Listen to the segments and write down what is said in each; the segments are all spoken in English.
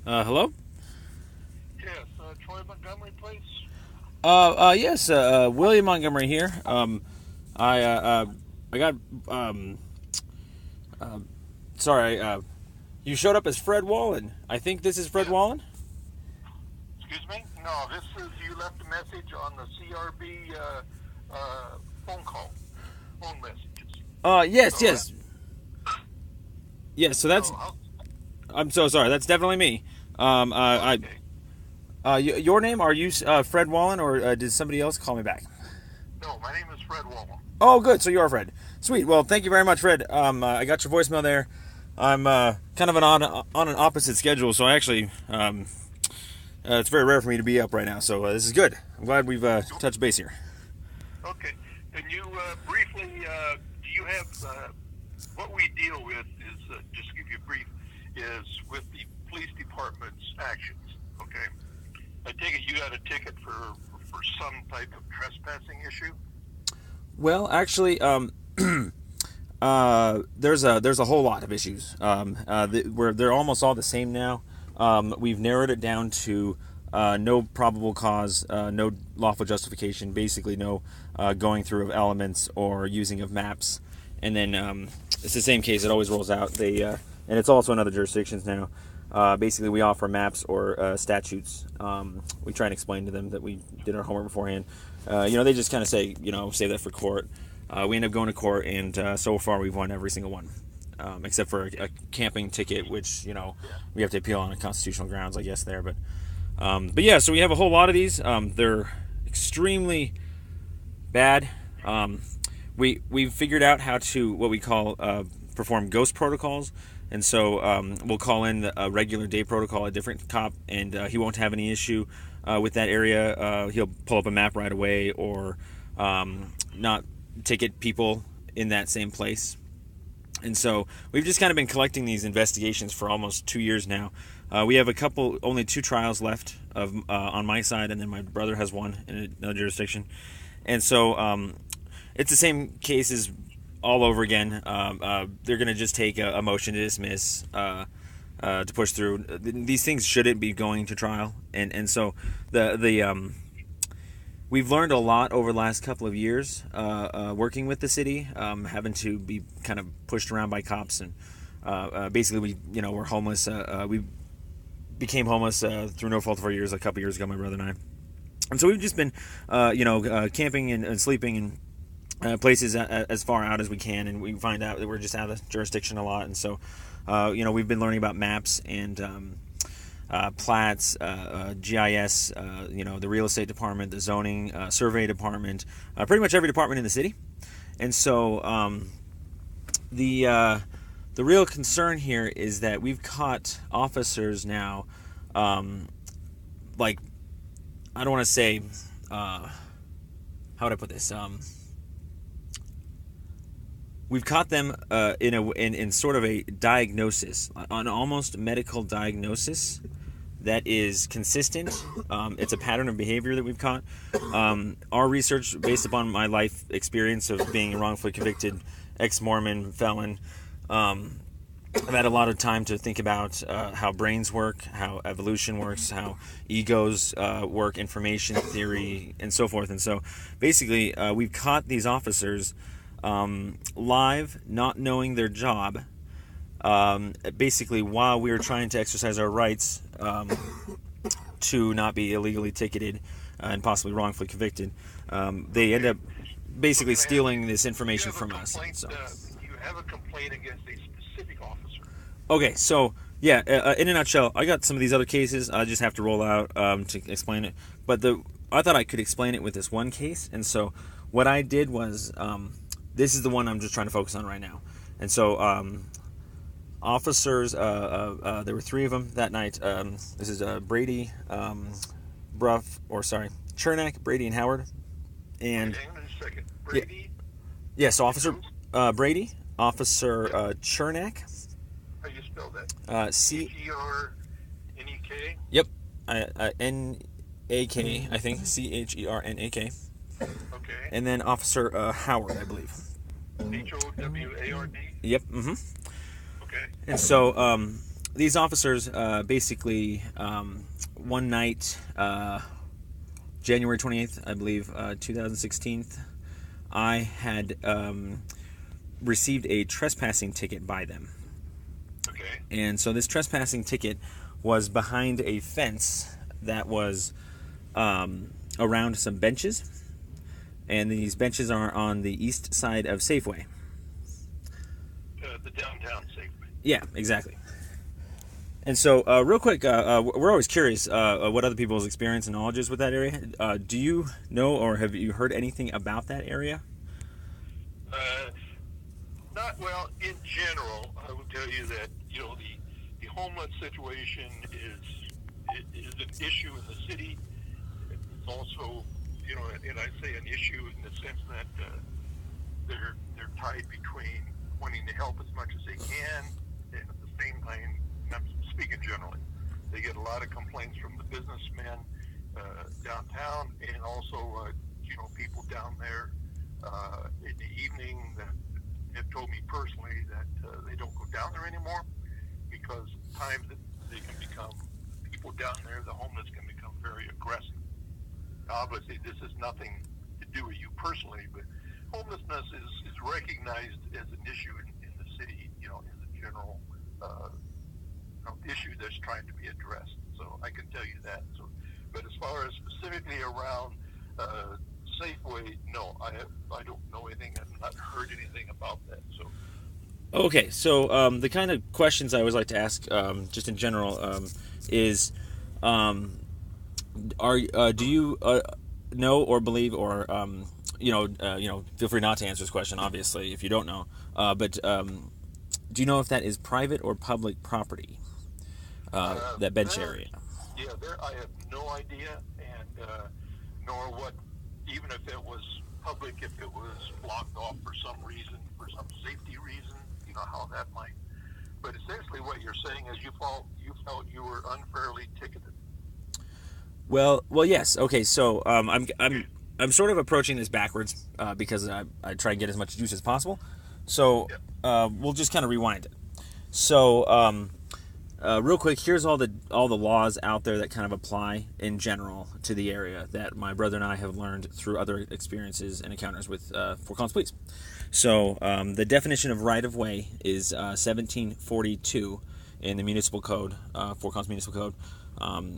Hello? Yes, Troy Montgomery, please. Yes, William Montgomery here. I, uh, uh, I got, um, sorry, you showed up as Fred Wallen. I think this is Fred Yes. Wallen? Excuse me? No, this is you left a message on the CRB phone call, phone messages. Yes, So, yes. Yes, so so that's, how, I'm so sorry, that's definitely me. okay. Your name, are you, Fred Wallen, or, did somebody else call me back? No, my name is Fred Wallen. Oh, good, so you're Fred. Sweet, well, thank you very much, Fred. I got your voicemail there. I'm, kind of on an opposite schedule, so I actually, it's very rare for me to be up right now, so this is good. I'm glad we've touched base here. Okay. Can you briefly, do you have, what we deal with is, just to give you a brief, is with the police department's actions. Okay. I take it you got a ticket for some type of trespassing issue? Well, actually, there's a whole lot of issues. They're almost all the same now. We've narrowed it down to no probable cause, no lawful justification, basically no going through of elements or using of maps, and then it's the same case. It always rolls out. And it's also in other jurisdictions now. Basically, we offer maps or statutes. We try and explain to them that we did our homework beforehand. They just kind of say, save that for court. We end up going to court, and so far we've won every single one, except for a camping ticket, which Yeah. we have to appeal on constitutional grounds, I guess there. But yeah, so we have a whole lot of these. They're extremely bad. We've figured out how to what we call perform ghost protocols, and so we'll call in a regular day protocol, a different cop, and he won't have any issue with that area. He'll pull up a map right away, or not ticket people in that same place. And so we've just kind of been collecting these investigations for almost 2 years now. We have only two trials left of on my side, and then my brother has one in another jurisdiction. And so it's the same cases all over again. They're going to just take a motion to dismiss to push through. These things shouldn't be going to trial, and so the we've learned a lot over the last couple of years working with the city, having to be kind of pushed around by cops, and basically we're homeless. We became homeless through no fault of our years a couple years ago, my brother and I. And so we've just been, camping and sleeping in places as far out as we can, and we find out that we're just out of jurisdiction a lot. And so, we've been learning about maps and plats, GIS, the real estate department, the zoning, survey department, pretty much every department in the city. And so, the real concern here is that we've caught officers now, like, I don't want to say, how would I put this? We've caught them in sort of a diagnosis, an almost medical diagnosis that is consistent. It's a pattern of behavior that we've caught. Our research, based upon my life experience of being a wrongfully convicted ex-Mormon felon, I've had a lot of time to think about how brains work, how evolution works, how egos work, information theory, and so forth. And so basically, we've caught these officers live, not knowing their job, basically while we were trying to exercise our rights to not be illegally ticketed and possibly wrongfully convicted. They end up So basically can I ask you, stealing this do you information have a from us. complaint? So. Do you have a complaint against a specific officer? Okay, so yeah, in a nutshell, I got some of these other cases. I just have to roll out to explain it. But I thought I could explain it with this one case, and so what I did was this is the one I'm just trying to focus on right now. And so officers, there were three of them that night. This is Brady, Chernak, Brady, and Howard. And Wait, hang on a second. yeah, Brady, yeah. So and Officer who? Brady, Officer Yep. Chernak, How you spell that? C. H-E-R-N-E-K? Yep. N-A-K, I think. Chernak. Okay. And then Officer Howard, I believe. H-O-W-A-R-D? Yep. Mm-hmm. Okay. And so these officers basically one night, January 28th, I believe, 2016, I had received a trespassing ticket by them. Okay. And so this trespassing ticket was behind a fence that was around some benches. And these benches are on the east side of Safeway. The downtown Safeway. Yeah, exactly. And so, real quick, we're always curious what other people's experience and knowledge is with that area. Do you know or have you heard anything about that area? Not well. In general, I would tell you that the homeless situation is an issue in the city. It's also and I say an issue in the sense that they're tied between wanting to help as much as they can, and at the same time, I'm speaking generally, they get a lot of complaints from the businessmen downtown, and also people down there in the evening that have told me personally that they don't go down there anymore because times that they can become people down there, the homeless can become very aggressive. Obviously, this is nothing to do with you personally, but homelessness is recognized as an issue in the city, as a general issue that's trying to be addressed. So I can tell you that. So, but as far as specifically around Safeway, no, I don't know anything. I've not heard anything about that. So. Okay, so the kind of questions I always like to ask, just in general, is, do you know or believe or feel free not to answer this question, obviously, if you don't know. But do you know if that is private or public property? That bench area. Yeah, I have no idea, and nor what, even if it was public, if it was blocked off for some reason, for some safety reason, how that might. But essentially, what you're saying is you felt you were unfairly ticketed. Well, yes. Okay, so I'm sort of approaching this backwards because I try and get as much juice as possible. So we'll just kind of rewind it. So real quick, here's all the laws out there that kind of apply in general to the area that my brother and I have learned through other experiences and encounters with Fort Collins Police. So the definition of right-of-way is 1742 in the municipal code, Fort Collins Municipal Code.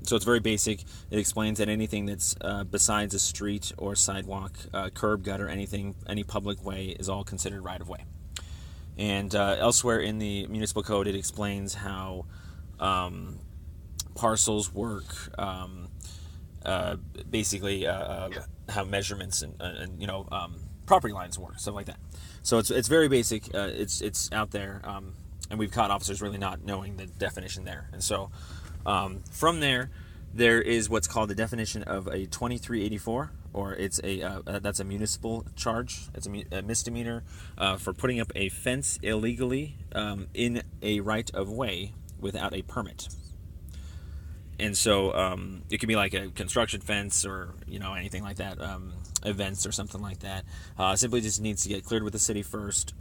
So it's very basic. It explains that anything that's besides a street or sidewalk, curb, gutter, any public way is all considered right-of-way. And elsewhere in the municipal code, it explains how parcels work, basically how measurements and property lines work, stuff like that. So it's very basic. It's out there, and we've caught officers really not knowing the definition there. And so from there is what's called the definition of a 2384, or it's that's a municipal charge. It's a misdemeanor for putting up a fence illegally in a right of way without a permit. And so it could be like a construction fence or anything like that, events or something like that. Simply just needs to get cleared with the city first.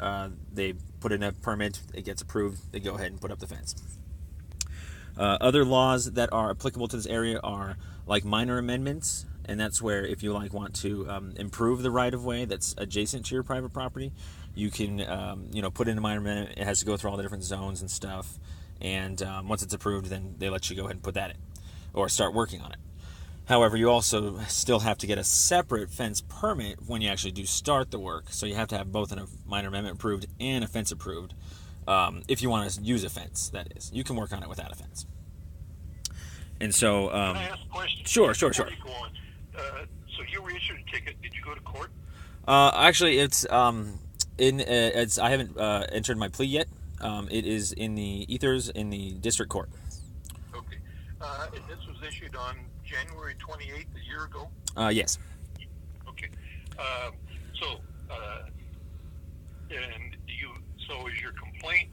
They put in a permit, it gets approved, they go ahead and put up the fence. Other laws that are applicable to this area are like minor amendments, and that's where if you want to improve the right of way that's adjacent to your private property, you can put in a minor amendment. It has to go through all the different zones and stuff, and once it's approved, then they let you go ahead and put that in or start working on it. However, you also still have to get a separate fence permit when you actually do start the work. So you have to have both a minor amendment approved and a fence approved. If you want to use a fence, that is. You can work on it without a fence. And so... Can I ask a question? Sure. So you were issued a ticket. Did you go to court? Actually, it's... I haven't entered my plea yet. It is in the ethers in the district court. Okay. And this was issued on January 28th, a year ago? Yes. Okay. So is your complaint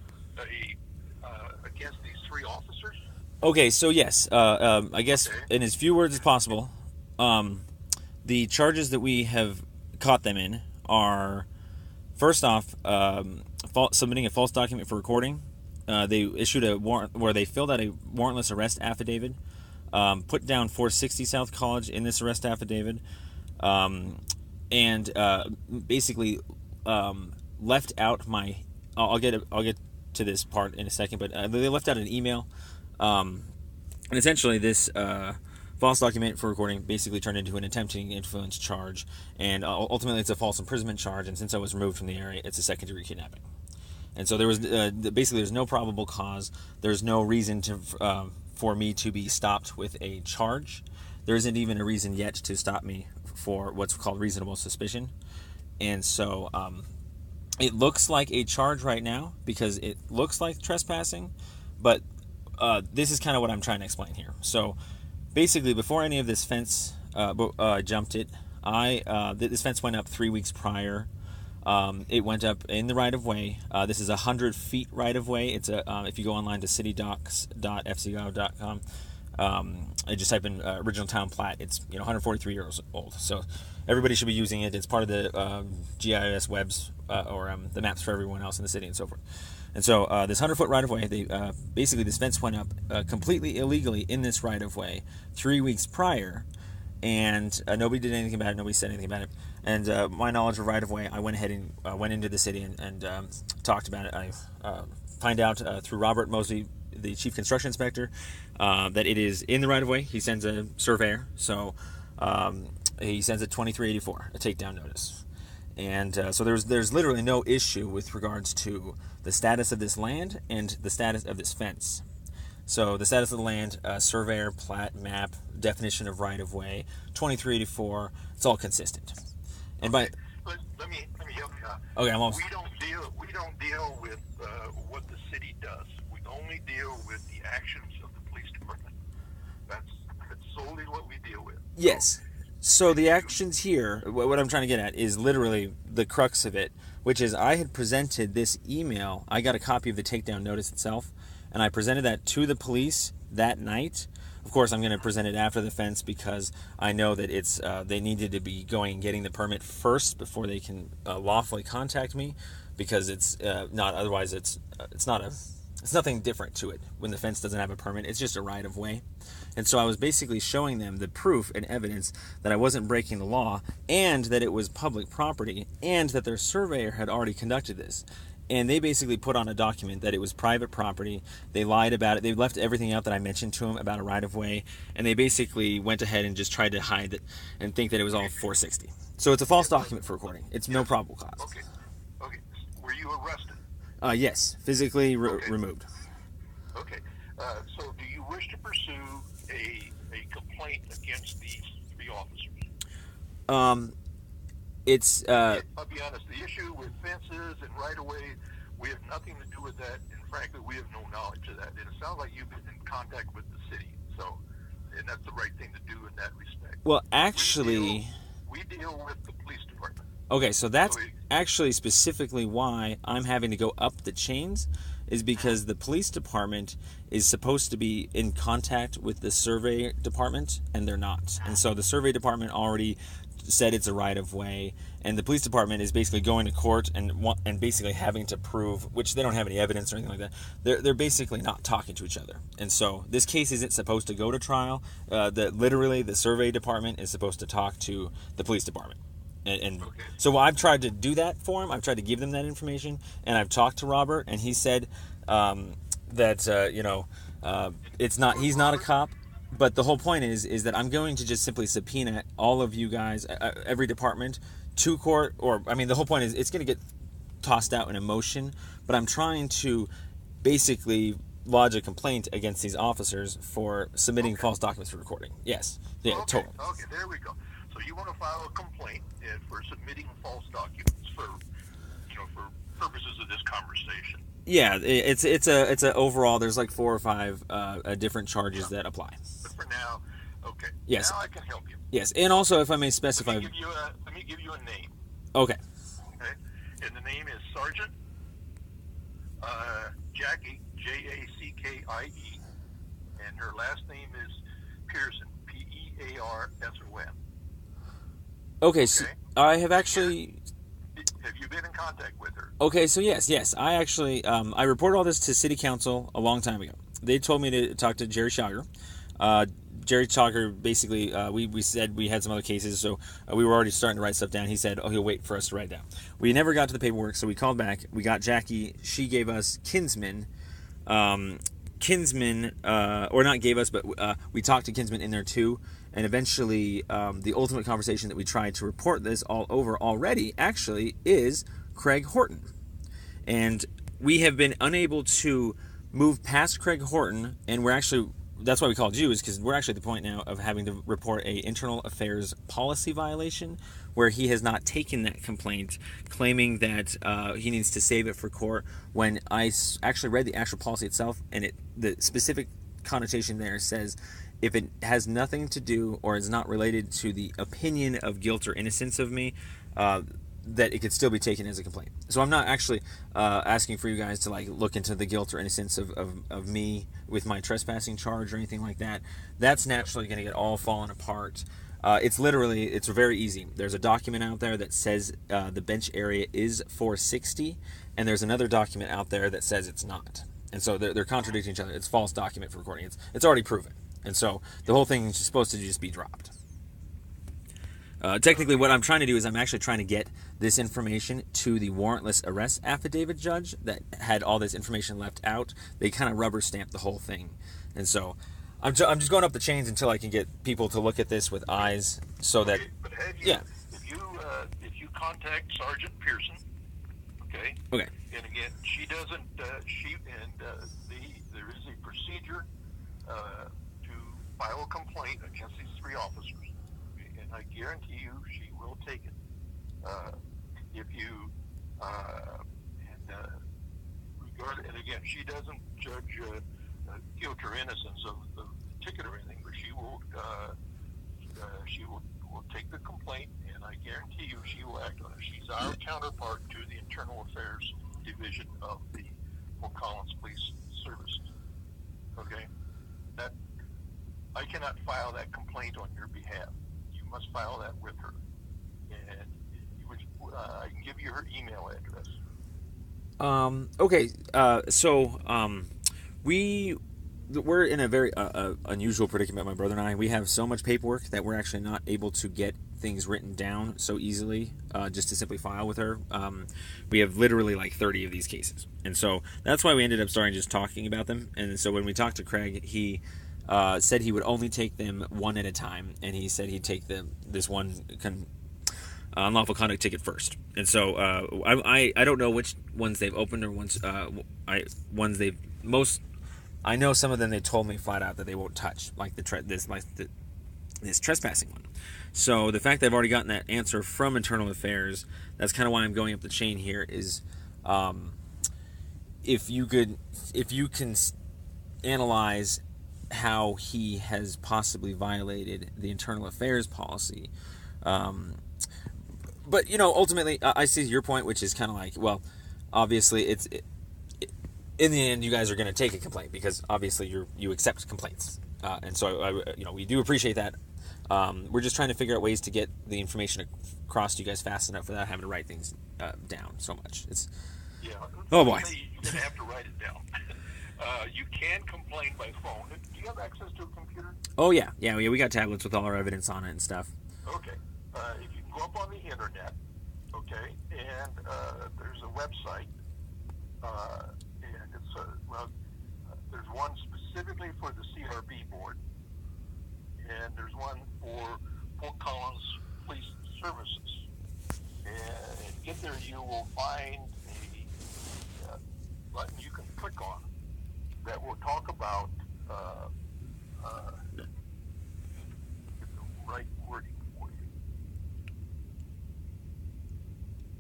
against these three officers? Okay, so yes, I guess in as few words as possible, the charges that we have caught them in are, first off, submitting a false document for recording, they issued a warrant where they filled out a warrantless arrest affidavit, put down 460 South College in this arrest affidavit, and basically left out my. I'll get to this part in a second, but they left out an email, and essentially this false document for recording basically turned into an attempting influence charge, and ultimately it's a false imprisonment charge. And since I was removed from the area, it's a second-degree kidnapping. And so there was basically there's no probable cause. There's no reason to for me to be stopped with a charge. There isn't even a reason yet to stop me for what's called reasonable suspicion. And so it looks like a charge right now because it looks like trespassing, but this is kind of what I'm trying to explain here. So basically, before any of this fence jumped it, this fence went up 3 weeks prior. It went up in the right-of-way. This is 100 feet right-of-way. It's if you go online to citydocs.fcgov.com, I just type in original town plat. It's 143 years old. So everybody should be using it. It's part of the GIS webs or the maps for everyone else in the city and so forth. And so this 100-foot right-of-way, basically this fence went up completely illegally in this right-of-way 3 weeks prior. And nobody did anything about it. Nobody said anything about it. And my knowledge of right-of-way, I went ahead and went into the city and talked about it. I find out through Robert Mosley, the chief construction inspector, that it is in the right-of-way. He sends a surveyor. So he sends a 2384, a takedown notice. And so there's literally no issue with regards to the status of this land and the status of this fence. So the status of the land, surveyor, plat, map, definition of right-of-way, 2384, it's all consistent. And by let me help you out. Okay, I'm almost. We don't deal with what the city does. We only deal with the actions of the police department. That's solely what we deal with. Yes. So the actions here, what I'm trying to get at is literally the crux of it, which is I had presented this email. I got a copy of the takedown notice itself, and I presented that to the police that night. Of course, I'm going to present it after the fence because I know that it's they needed to be going and getting the permit first before they can lawfully contact me, because it's not otherwise it's nothing different to it when the fence doesn't have a permit. It's just a right of way. And so I was basically showing them the proof and evidence that I wasn't breaking the law and that it was public property and that their surveyor had already conducted this. And they basically put on a document that it was private property. They lied about it. They left everything out that I mentioned to them about a right-of-way. And they basically went ahead and just tried to hide it and think that it was all 460. So it's a false document for recording. It's no probable cause. Okay. Were you arrested? Yes. Physically removed. Okay. So do you wish to pursue a complaint against these three officers? It's I'll be honest, the issue with fences and right-of-way, we have nothing to do with that, and frankly, we have no knowledge of that. And it sounds like you've been in contact with the city, and that's the right thing to do in that respect. Well, actually, we deal with the police department. Okay, so that's actually specifically why I'm having to go up the chains, is because the police department is supposed to be in contact with the survey department, and they're not. And so the survey department already said it's a right-of-way, and the police department is basically going to court and basically having to prove, which they don't have any evidence or anything like that. They're basically not talking to each other, and so this case isn't supposed to go to trial. Literally, the survey department is supposed to talk to the police department, and so I've tried to do that for them. I've tried to give them that information, and I've talked to Robert, and he said that it's not. He's not a cop. But the whole point is that I'm going to just simply subpoena all of you guys, every department, to court. The whole point is it's going to get tossed out in a motion. But I'm trying to basically lodge a complaint against these officers for submitting false documents for recording. Yes. Yeah, totally. Okay, there we go. So you want to file a complaint for submitting false documents for purposes of this conversation. Yeah, it's a overall. There's like 4 or 5 different charges that apply. But for now, okay. Yes. Now I can help you. Yes, and also if I may specify. Let me give you a name. Okay. Okay, and the name is Sergeant Jackie, Jackie, and her last name is Pearson, Pearson. Okay, so I have actually. Have you been in contact with her? Okay, so yes. I actually, I reported all this to City Council a long time ago. They told me to talk to Jerry Schauger. Uh, Jerry Schauger, basically, we said we had some other cases, so we were already starting to write stuff down. He said, oh, he'll wait for us to write it down. We never got to the paperwork, so we called back. We got Jackie. She gave us Kinsman. Or not gave us, but we talked to Kinsman in there too. And eventually, the ultimate conversation that we tried to report this all over already actually is Craig Horton. And we have been unable to move past Craig Horton, and that's why we called you, is because we're actually at the point now of having to report a internal affairs policy violation where he has not taken that complaint, claiming that he needs to save it for court, when I actually read the actual policy itself, and the specific connotation there says if it has nothing to do or is not related to the opinion of guilt or innocence of me, that it could still be taken as a complaint. So I'm not actually asking for you guys to look into the guilt or innocence of me with my trespassing charge or anything like that. That's naturally going to get all fallen apart. It's very easy. There's a document out there that says the bench area is 460, and there's another document out there that says it's not. And so they're contradicting each other. It's false document for recording. It's already proven. And so the whole thing is supposed to just be dropped. Technically, what I'm trying to do is I'm actually trying to get this information to the warrantless arrest affidavit judge that had all this information left out. They kind of rubber stamped the whole thing. And so I'm just going up the chains until I can get people to look at this with eyes so that... But have you, yeah. If you contact Sergeant Pearson, okay? Okay. And again, she doesn't, there is a procedure to file a complaint against these three officers. And I guarantee you she will take it. If you, and again, she doesn't judge guilt or innocence of the ticket or anything, but she will take the complaint, and I guarantee you she will act on it. She's our counterpart to the Internal Affairs Division of the Fort Collins Police Services. Okay? That I cannot file that complaint on your behalf. You must file that with her. And I can give you her email address. Okay. We're in a very unusual predicament, my brother and I. We have so much paperwork that we're actually not able to get things written down so easily, just to simply file with her. We have literally 30 of these cases. And so that's why we ended up starting just talking about them. And so when we talked to Craig, he said he would only take them one at a time, and he said he'd take this one unlawful conduct ticket first. And so I don't know which ones they've opened or ones they've most. I know some of them they told me flat out that they won't touch, like this trespassing one. So the fact that I've already gotten that answer from Internal Affairs, that's kind of why I'm going up the chain here. Is if you can analyze how he has possibly violated the Internal Affairs policy. But ultimately, I see your point, which is kind of well, obviously in the end, you guys are going to take a complaint because obviously you accept complaints, and so we do appreciate that. We're just trying to figure out ways to get the information across to you guys fast enough without having to write things down so much. Oh boy, you're going to have to write it down. You can complain by phone. Do you have access to a computer? Oh yeah. We got tablets with all our evidence on it and stuff. Okay. If you can go up on the internet, okay, and there's a website, and it's there's one specifically for the CRB board, and there's one for Fort Collins Police Services. And get there, you will find a button you can click on that will talk about get the right wording for you.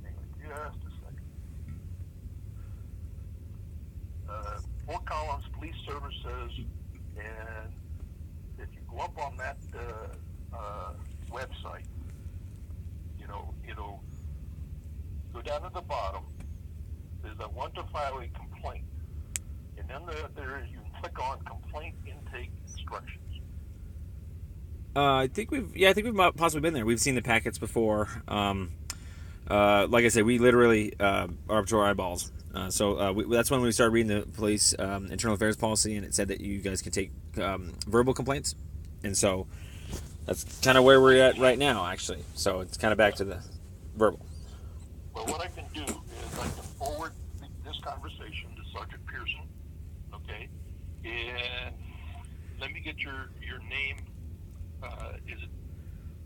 Hang on just a second. Fort Collins Police Services, and if you go up on that website, it'll go down to the bottom. There's a want to file a complaint. And then there is, you can click on complaint intake instructions. I think we've possibly been there. We've seen the packets before. Like I said, we literally are up to our eyeballs. That's when we started reading the police internal affairs policy, and it said that you guys can take verbal complaints, and so that's kind of where we're at right now, actually. So it's kind of back to the verbal. Well, what I can do is I can forward this conversation to Sergeant Pearson, okay? And let me get your name.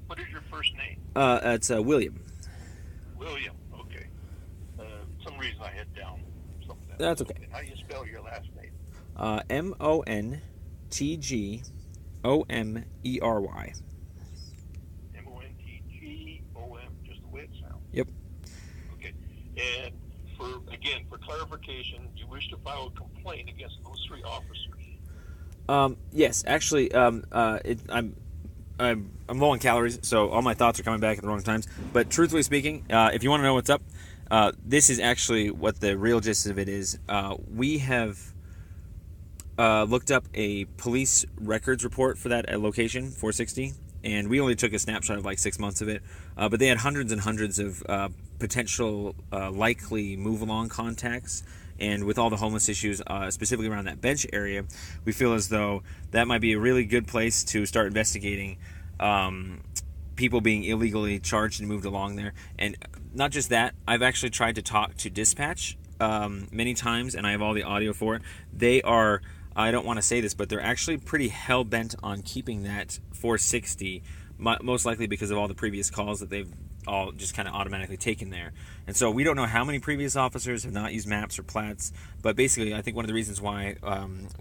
What is your first name? It's William. William, okay. Some reason I had down something. That's okay. How do you spell your last name? Montgommery. Montgom, just the way it sounds. Yep. Okay. And for clarification, you wish to file a complaint against those 3 officers? Yes, actually, I'm low on calories, so all my thoughts are coming back at the wrong times. But truthfully speaking, if you want to know what's up, this is actually what the real gist of it is. We have looked up a police records report for that location, 460, and we only took a snapshot of like 6 months of it. But they had hundreds and hundreds of potential likely move-along contacts. And with all the homeless issues, specifically around that bench area, we feel as though that might be a really good place to start investigating people being illegally charged and moved along there. And not just that, I've actually tried to talk to dispatch many times, and I have all the audio for it. They are, I don't want to say this, but they're actually pretty hell-bent on keeping that 460, most likely because of all the previous calls that they've all just kind of automatically taken there. And so we don't know how many previous officers have not used maps or plats, but basically I think one of the reasons why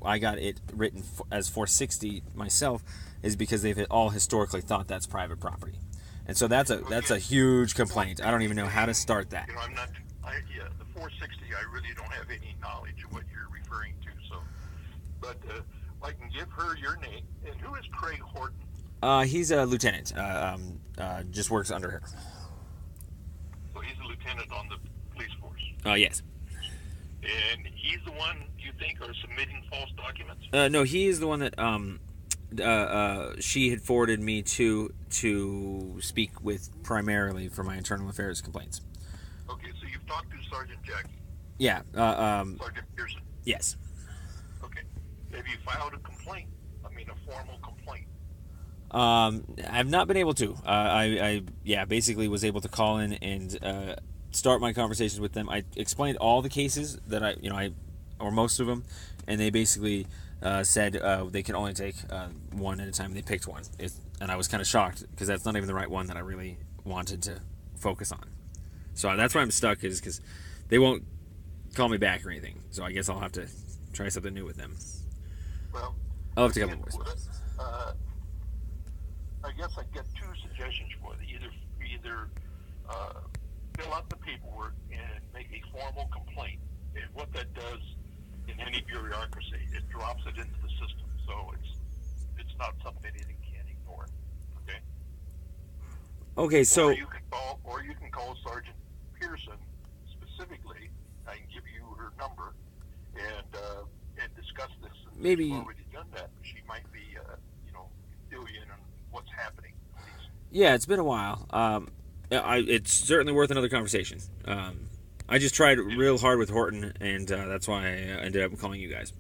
I got it written as 460 myself is because they've all historically thought that's private property. And so that's a huge complaint. I don't even know how to start that. You know, the 460, I really don't have any knowledge of what you're referring to, so, but I can give her your name. And who is Craig Horton? He's a lieutenant, just works under her. So he's a lieutenant on the police force? Yes. And he's the one you think are submitting false documents? No, he is the one that she had forwarded me to speak with primarily for my internal affairs complaints. Okay, so you've talked to Sergeant Jackie? Yeah. Sergeant Pearson? Yes. Okay. Have you filed a complaint? I mean, a formal complaint? I've not been able to. I basically was able to call in and start my conversations with them. I explained all the cases that or most of them, and they basically said they can only take one at a time. They picked one, and I was kind of shocked because that's not even the right one that I really wanted to focus on. So that's why I'm stuck, is because they won't call me back or anything. So I guess I'll have to try something new with them. Well, I'll have to come with I guess I get 2 suggestions for you. Either fill out the paperwork and make a formal complaint. And what that does in any bureaucracy, it drops it into the system. So it's not something anything can ignore. Okay. Okay. So. Or you can call Sergeant Pearson specifically. I can give you her number and discuss this. And maybe she's already done that. She might be fill you in on what's happening. Yeah, it's been a while. It's certainly worth another conversation. I just tried real hard with Horton, and that's why I ended up calling you guys.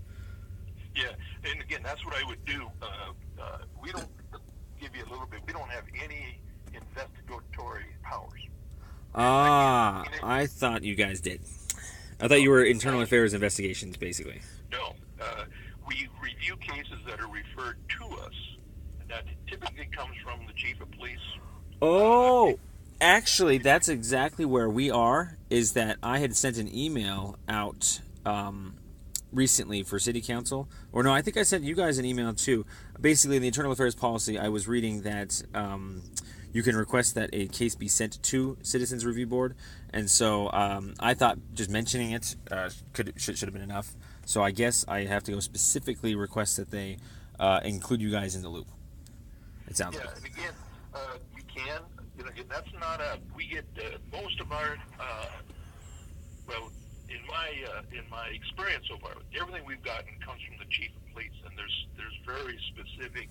Yeah, and again, that's what I would do. We don't give you a little bit. We don't have any investigatory powers. I thought you guys did. I thought you were internal affairs investigations, basically. No, we review cases that are referred to us. That typically comes from the chief of police. Oh, actually, that's exactly where we are, is that I had sent an email out recently for city council. Or no, I think I sent you guys an email too. Basically, in the internal affairs policy, I was reading that you can request that a case be sent to Citizens Review Board. And so I thought just mentioning it should have been enough. So I guess I have to go specifically request that they include you guys in the loop. It sounds like. And again, you can. That's not we get most of our. Well, in my experience so far, everything we've gotten comes from the chief of police, and there's very specific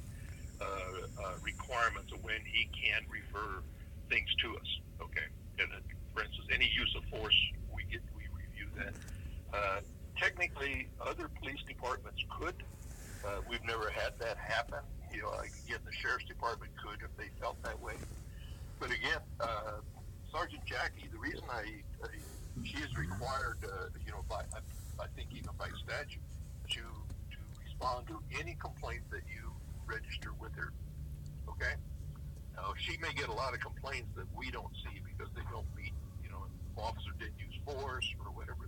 requirements of when he can refer things to us. Okay, and for instance, any use of force, we review that. Technically, other police departments could. We've never had that happen. Like, again, the sheriff's department could if they felt that way. But again, Sergeant Jackie, the reason she is required, I think even by statute, to respond to any complaint that you register with her. Okay. Now, she may get a lot of complaints that we don't see because they don't meet, officer didn't use force or whatever.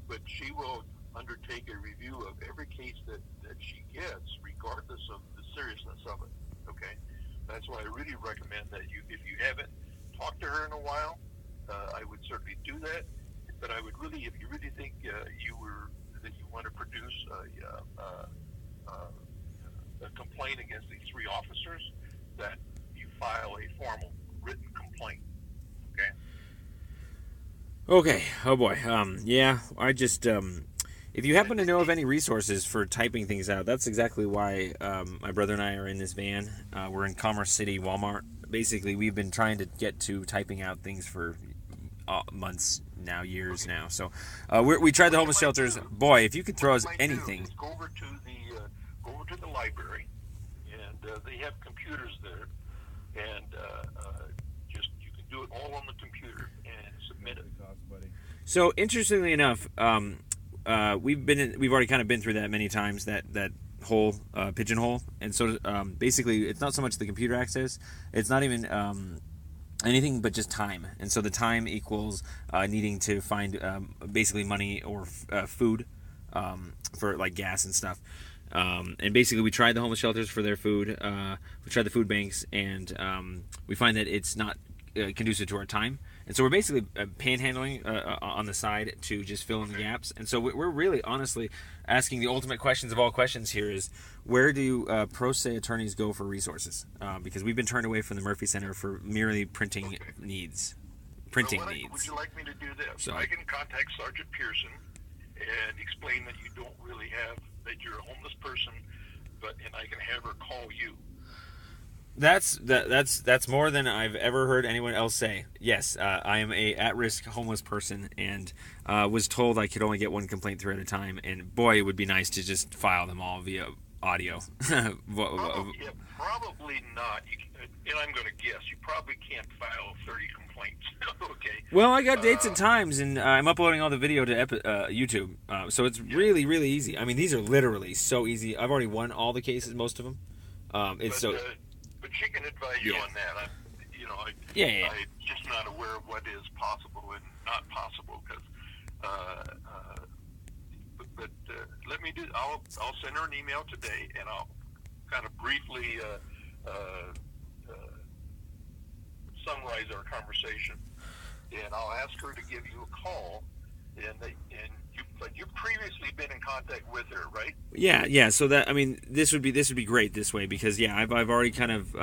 But she will undertake a review of every case that she gets, regardless of the seriousness of it. Okay. That's why I really recommend that if you haven't talked to her in a while, I would certainly do that. But I would really, if you really think that you want to produce a complaint against these 3 officers, that you file a formal written complaint. Okay. Okay. Oh boy. Yeah. I just if you happen to know of any resources for typing things out, that's exactly why my brother and I are in this van. We're in Commerce City, Walmart. Basically, we've been trying to get to typing out things for months now, years now. So we tried the homeless shelters. Boy, if you could throw us anything. Go over to the library, and they have computers there, and just you can do it all on the computer and submit it. So interestingly enough, we've already kind of been through that many times. That whole pigeonhole, and so basically, it's not so much the computer access. It's not even anything but just time, and so the time equals needing to find basically money or food for like gas and stuff. And basically, we tried the homeless shelters for their food. We tried the food banks, and we find that it's not conducive to our time. And so we're basically panhandling on the side to just fill in the gaps. And so we're really honestly asking the ultimate questions of all questions here is, where do pro se attorneys go for resources? Because we've been turned away from the Murphy Center for merely printing needs. Printing needs. Would you like me to do this? So I can contact Sergeant Pearson and explain that you don't really have, that you're a homeless person, and I can have her call you. That's more than I've ever heard anyone else say. Yes, I am a at-risk homeless person, and was told I could only get one complaint through at a time. And boy, it would be nice to just file them all via audio. Yeah, probably not. And I'm going to guess you probably can't file 30 complaints. Okay. Well, I got dates and times, and I'm uploading all the video to YouTube, so it's really, really easy. I mean, these are literally so easy. I've already won all the cases, most of them. But she can advise you on that. I'm just not aware of what is possible and not possible. Because, but let me do. I'll send her an email today, and I'll kind of briefly summarize our conversation, and I'll ask her to give you a call. But you've previously been in contact with her, right? Yeah. So that, I mean, this would be great this way, because I've already kind of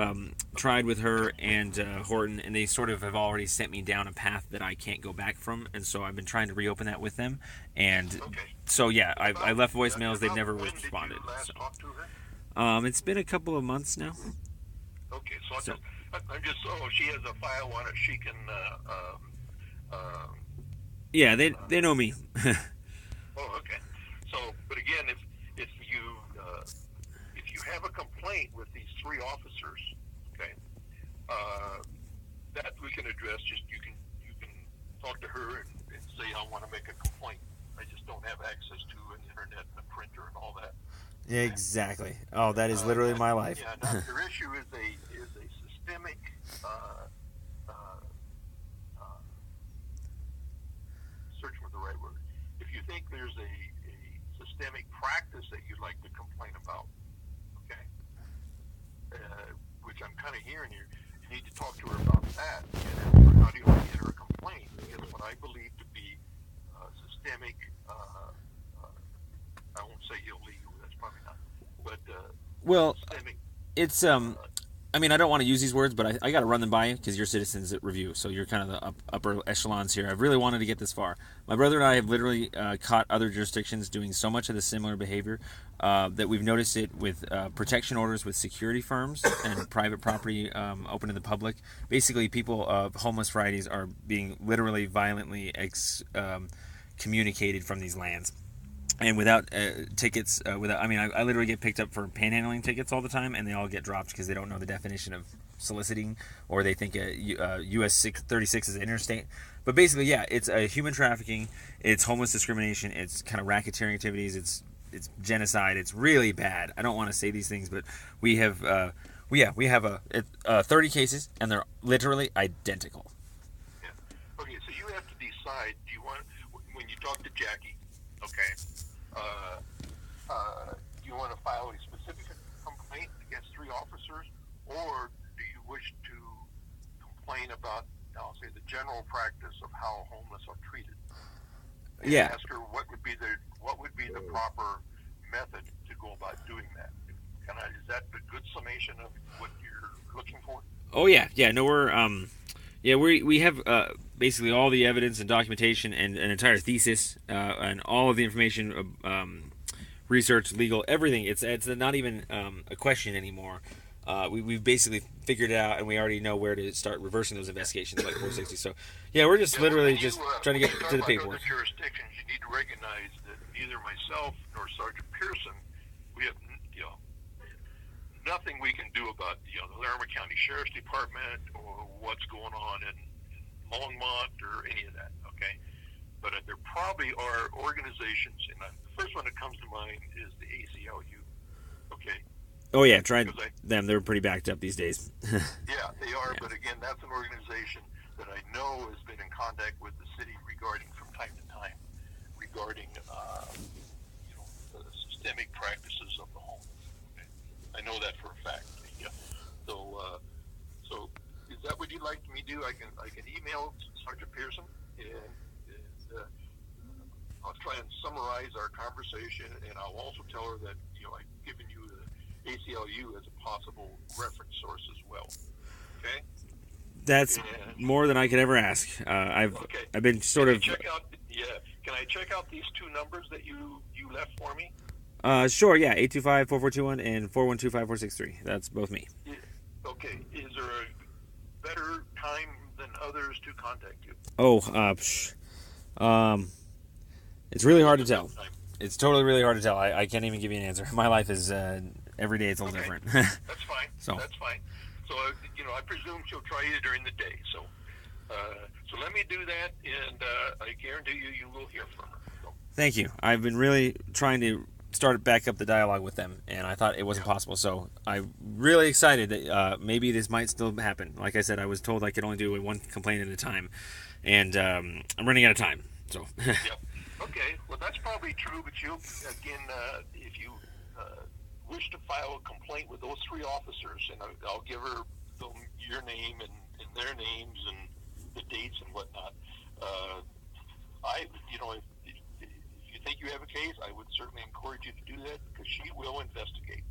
tried with her and Horton, and they sort of have already sent me down a path that I can't go back from, and so I've been trying to reopen that with them. And so I left voicemails. They've never responded. When did you last talk to her? It's been a couple of months now. Okay, so I'm just she has a file on it. She can. Yeah, they know me. Oh, okay. So, but again, if you have a complaint with these 3 officers, okay, that we can address. Just you can talk to her and say, I want to make a complaint. I just don't have access to an internet and a printer and all that. Yeah, exactly. Oh, that is literally my life. Yeah. Now, their issue is a systemic. Search for the right word. If you think there's a systemic practice that you'd like to complain about, okay, which I'm kind of hearing here, you need to talk to her about that. And how do you enter a complaint? Because what I believe to be systemic, I won't say illegal, that's probably not, but well, systemic. it's I mean, I don't want to use these words, but I got to run them by you because you're citizens at review, so you're kind of the upper echelons here. I've really wanted to get this far. My brother and I have literally caught other jurisdictions doing so much of the similar behavior that we've noticed it with protection orders with security firms and private property open to the public. Basically, people of homeless varieties are being literally violently communicated from these lands. And without tickets, without, I mean, I literally get picked up for panhandling tickets all the time, and they all get dropped because they don't know the definition of soliciting, or they think US 36 is interstate. But basically, yeah, it's human trafficking, it's homeless discrimination, it's kind of racketeering activities, it's genocide. It's really bad. I don't want to say these things, but we have, we have 30 cases, and they're literally identical. Yeah. Okay, so you have to decide. Do you want, when you talk to Jackie, okay? Do you want to file a specific complaint against 3 officers, or do you wish to complain about, I'll say, the general practice of how homeless are treated? And Yeah. ask her what would be the proper method to go about doing that. Is that a good summation of what you're looking for? Oh yeah. No, we have basically all the evidence and documentation and an entire thesis and all of the information, research, legal, everything. It's not even a question anymore. We've basically figured it out, and we already know where to start reversing those investigations, like 460. So, yeah, we're just literally just trying to get to the paperwork. Other jurisdictions, you need to recognize that neither myself nor Sergeant Pearson, we have, nothing we can do about, the Larimer County Sheriff's Department or what's going on in Longmont or any of that, okay? But there probably are organizations, and the first one that comes to mind is the ACLU, okay? Oh yeah, tried them. They're pretty backed up these days. Yeah, they are. Yeah. But again, that's an organization that I know has been in contact with the city from time to time, regarding the systemic practices of the homeless. Okay? I know that for a fact. Yeah. So is that what you'd like me to do? I can email Sergeant Pearson and I'll try and summarize our conversation, and I'll also tell her that I've given you the ACLU as a possible reference source as well. Okay. That's more than I could ever ask. I've been sort of. Can I check out these 2 numbers that you left for me? Sure. Yeah, 825-4421 and 412-5463. That's both me. Yeah. Okay. Is there a better time than others to contact you? It's really hard to tell. It's totally really hard to tell. I can't even give you an answer. My life is every day it's a little different. That's fine. That's fine. So I presume she'll try you during the day. So let me do that, and I guarantee you will hear from her. So. Thank you. I've been really trying to start back up the dialogue with them, and I thought it wasn't possible. So I'm really excited that maybe this might still happen. Like I said, I was told I could only do 1 complaint at a time, and I'm running out of time. So. Yep. Okay. Well, that's probably true, but if you wish to file a complaint with those 3 officers, and I'll give her your name and their names and the dates and whatnot. If you think you have a case, I would certainly encourage you to do that, because she will investigate.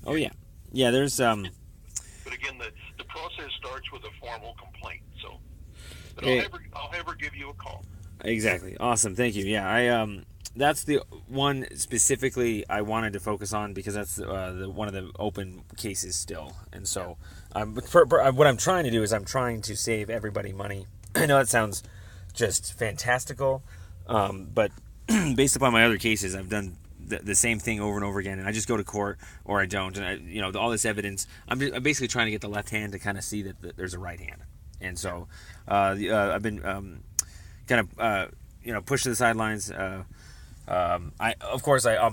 Okay? Oh yeah. There's But again, the process starts with a formal complaint. So, but I'll have her give you a call. Exactly. Awesome. Thank you. Yeah, that's the one specifically I wanted to focus on, because that's one of the open cases still. And so what I'm trying to do is I'm trying to save everybody money. I know that sounds just fantastical, but based upon my other cases, I've done the same thing over and over again, and I just go to court or I don't. And all this evidence, I'm basically trying to get the left hand to kind of see that there's a right hand. And so I've been kind of pushed to the sidelines. I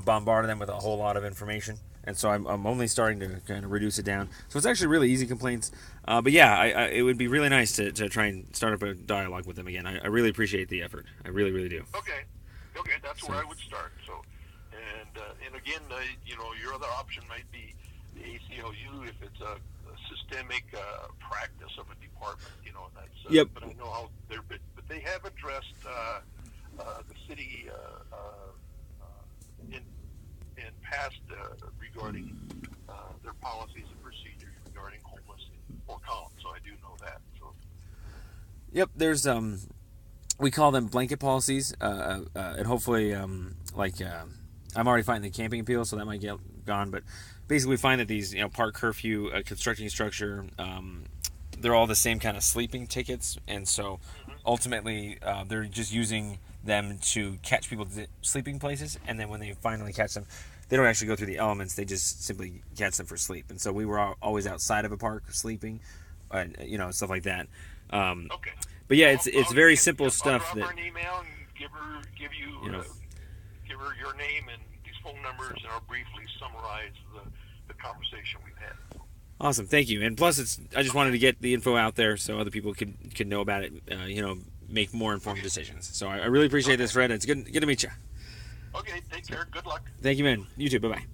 bombarded them with a whole lot of information, and so I'm only starting to kind of reduce it down. So it's actually really easy complaints. But yeah, it would be really nice to try and start up a dialogue with them again. I really appreciate the effort. I really, really do. Okay, that's where I would start. So, and again, your other option might be the ACLU if it's a systemic practice of a department. That's Yep. But I know how but they have addressed the city in past regarding their policies and procedures regarding homeless or Column, so I do know that. So. Yep, there's we call them blanket policies, and hopefully I'm already fighting the camping appeal, so that might get gone. But basically, we find that these park curfew, constructing structure, they're all the same kind of sleeping tickets, and so ultimately they're just using them to catch people to sleeping places, and then when they finally catch them, they don't actually go through the elements, they just simply catch them for sleep. And so we were always outside of a park sleeping, and stuff like that. Okay. But yeah, it's very simple stuff. I'll that drop her an email and give her your name and these phone numbers, and I'll briefly summarize the conversation we've had. Awesome, thank you. And plus, I just wanted to get the info out there so other people could know about it. Make more informed decisions. So I really appreciate this, Fred. It's good to meet you. Okay, take care. Good luck. Thank you, man. You too. Bye bye.